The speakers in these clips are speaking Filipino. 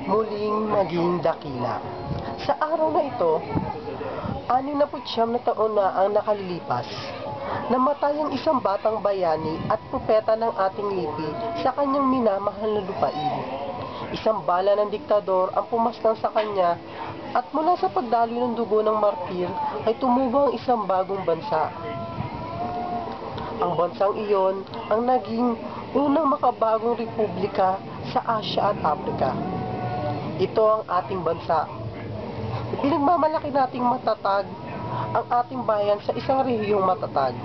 muling maging dakila. Sa araw na ito, 69 na taon na ang nakalilipas. Namatay ang isang batang bayani at propeta ng ating lipi sa kanyang minamahal na lupain. Isang bala ng diktador ang pumaslang sa kanya at mula sa pagdaloy ng dugo ng martir ay tumubo ang isang bagong bansa. Ang bansang iyon ang naging unang makabagong republika sa Asya at Afrika. Ito ang ating bansa. Pinagmamalaki nating matatag ang ating bayan sa isang rehiyong matatag,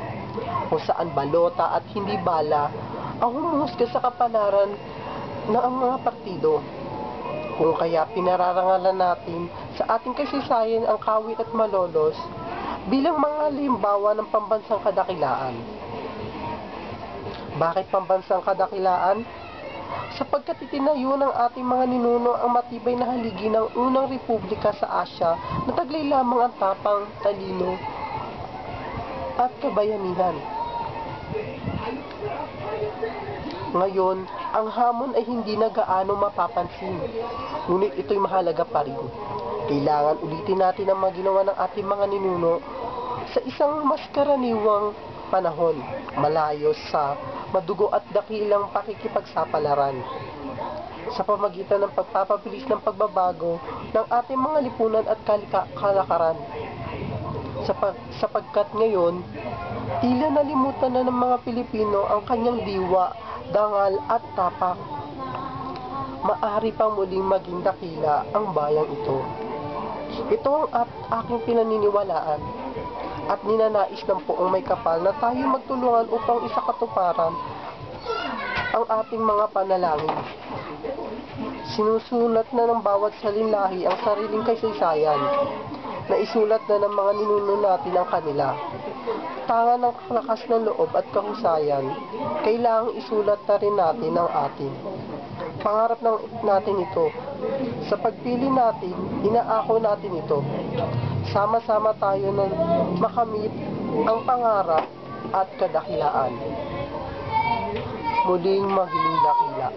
kung saan balota at hindi bala ang humuhusga sa kapalaran ng mga partido. Kung kaya pinararangalan natin sa ating kasaysayan ang Kawit at Malolos bilang mga halimbawa ng pambansang kadakilaan. Bakit pambansang kadakilaan? Sapagkat itinayo ng ating mga ninuno ang matibay na haligi ng unang republika sa Asya na taglay lamang ang tapang, talino at kabayanihan. Ngayon, ang hamon ay hindi na gaano mapapansin, ngunit ito'y mahalaga pa rin. Kailangan ulitin natin ang mga ginawa ng ating mga ninuno sa isang mas karaniwang panahon, malayo sa madugo at dakilang pakikipagsapalaran. Sa pamagitan ng pagpapabilis ng pagbabago ng ating mga lipunan at kalakaran. Sapagkat ngayon, tila nalimutan na ng mga Pilipino ang kanyang diwa, dangal at tapak. Maaari pang muling maging dakila ang bayang ito. Ito ang aking pinaniniwalaan at ninanais ng poong may kapal na tayo magtulungan upang isakatuparan ang ating mga panalangin. Sinusulat na ng bawat salinlahi ang sariling kasaysayan na isulat na ng mga ninuno natin ang kanila. Tanga ng lakas ng loob at kahusayan, kailangang isulat na rin natin ang atin. Pangarap natin ito. Sa pagpili natin, inaako natin ito. Sama-sama tayo na makamit ang pangarap at kadakilaan. Muling maging dakila.